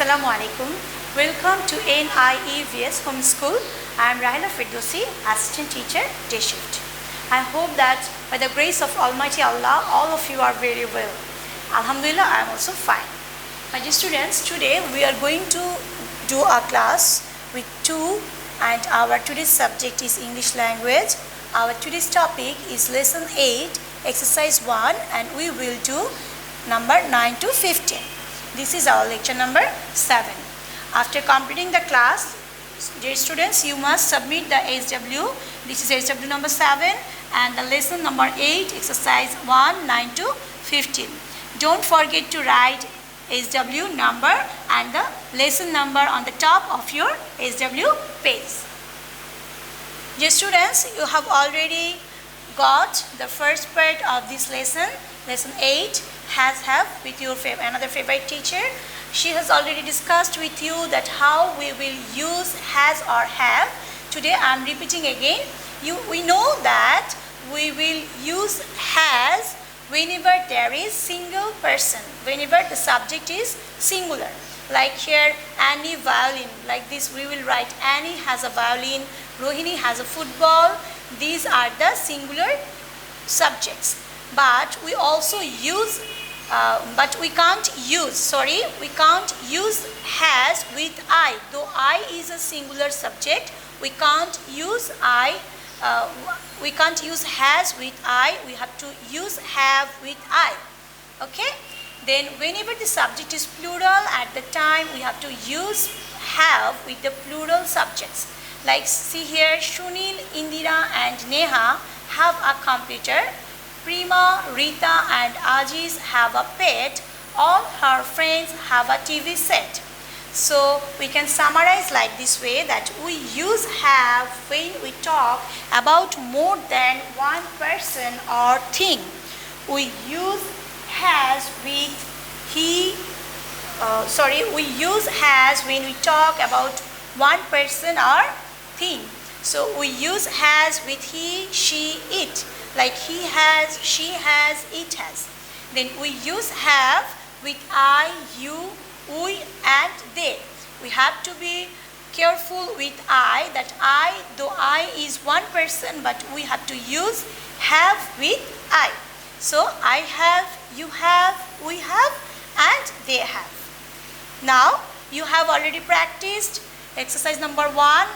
Assalamu alaikum. Welcome to NIEVS Homeschool. I am Rahila Firdausi, Assistant Teacher, Day Shift. I hope that by the grace of Almighty Allah, all of you are very well. Alhamdulillah, I am also fine. My dear students, today we are going to do a class with two, and our today's subject is English language. Our today's topic is lesson 8, exercise 1, and we will do number 9 to 15. This is our lecture number 7. After completing the class, dear students, you must submit the SW. This is SW number 7 and the lesson number 8, exercise 1, 9 to 15. Don't forget to write SW number and the lesson number on the top of your SW page. Dear students, you have already got the first part of this lesson, lesson 8. Have with your another favorite teacher. She has already discussed with you that how we will use has or have. Today I am repeating again. We know that we will use has whenever there is single person, whenever the subject is singular. Like here, Annie violin. Like this we will write Annie has a violin, Rohini has a football. These are the singular subjects. But we also use we can't use has with I. Though I is a singular subject, we can't use we can't use has with I. We have to use have with I. Okay? Then whenever the subject is plural, at the time we have to use have with the plural subjects. Like see here, Shunil, Indira and Neha have a computer. Prima, Rita and Ajiz have a pet. All her friends have a TV set. So we can summarize like this way, that we use have when we talk about more than one person or thing. We use has with we use has when we talk about one person or thing. So we use has with he, she, it. Like he has, she has, it has. Then we use have with I, you, we and they. We have to be careful with I, that I, though I is one person, but we have to use have with I. So I have, you have, we have and they have. Now you have already practiced exercise number 1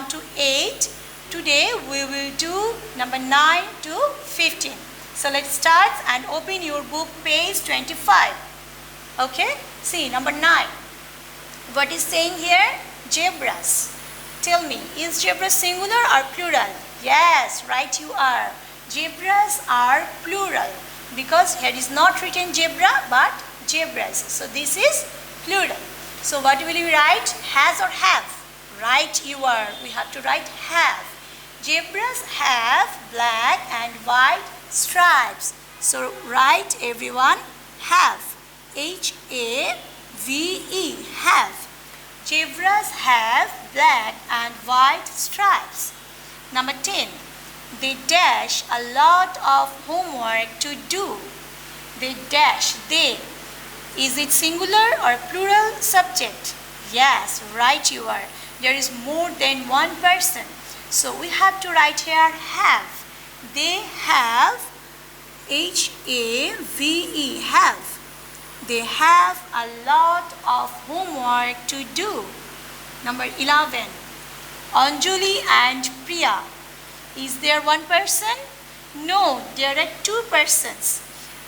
to 8. Today we will do number 9 to 15. So let's start and open your book page 25. Okay? See number 9. What is saying here? Zebras. Tell me, is zebra singular or plural? Yes, right you are. Zebras are plural because here is not written zebra but zebras. So this is plural. So what will you write? Has or have? Right you are. We have to write have. Zebras have black and white stripes. So write everyone have. H-A-V-E, have. Zebras have black and white stripes. Number 10. They dash a lot of homework to do. They dash, they. Is it singular or plural subject? Yes, right you are. There is more than one person. So we have to write here have. They have, H-A-V-E, have. They have a lot of homework to do. Number 11. Anjali and Priya. Is there one person? No, there are two persons.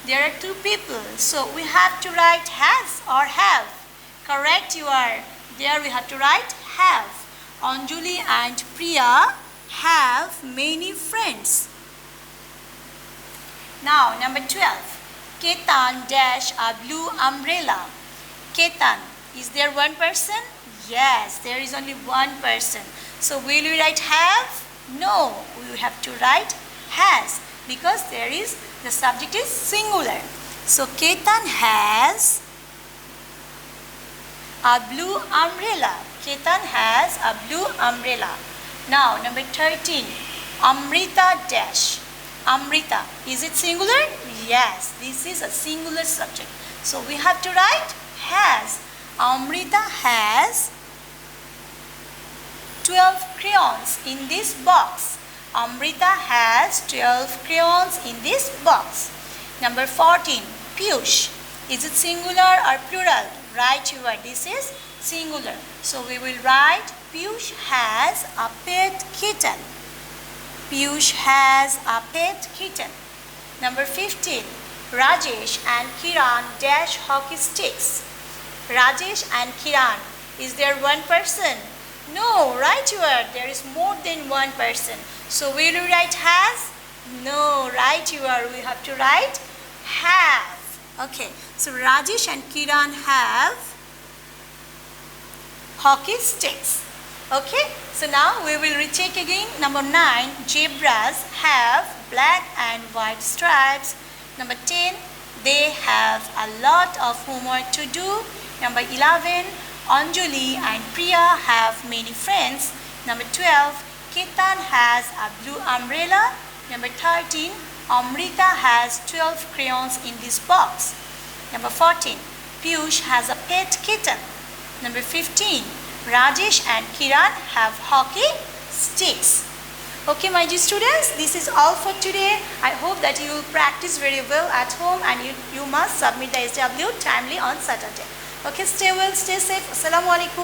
There are two people. So we have to write has or have. Correct you are. There we have to write have. Anjali and Priya have many friends. Now number 12. Ketan dash a blue umbrella. Ketan, is there one person? Yes, there is only one person. So will we write have? No, we have to write has because the subject is singular. So Ketan has a blue umbrella. Ketan has a blue umbrella. Now number 13. Amrita dash. Amrita. Is it singular? Yes, this is a singular subject. So we have to write has. Amrita has 12 crayons in this box. Amrita has 12 crayons in this box. Number 14. Piyush. Is it singular or plural? Write your word. This is singular. So we will write Piyush has a pet kitten. Piyush has a pet kitten. Number 15. Rajesh and Kiran dash hockey sticks. Rajesh and Kiran. Is there one person? No, write your word. There is more than one person. So will you write has? No, write your word. We have to write have. Okay, so Rajesh and Kiran have hockey sticks. Okay, so now we will recheck again. Number 9, zebras have black and white stripes. Number 10, they have a lot of homework to do. Number 11, Anjali and Priya have many friends. Number 12, Ketan has a blue umbrella. Number 13, Amrita has 12 crayons in this box. Number 14, Piyush has a pet kitten. Number 15, Rajesh and Kiran have hockey sticks. Okay, my dear students, this is all for today. I hope that you will practice very well at home and you must submit the SW timely on Saturday. Okay, stay well, stay safe. Assalamu alaikum.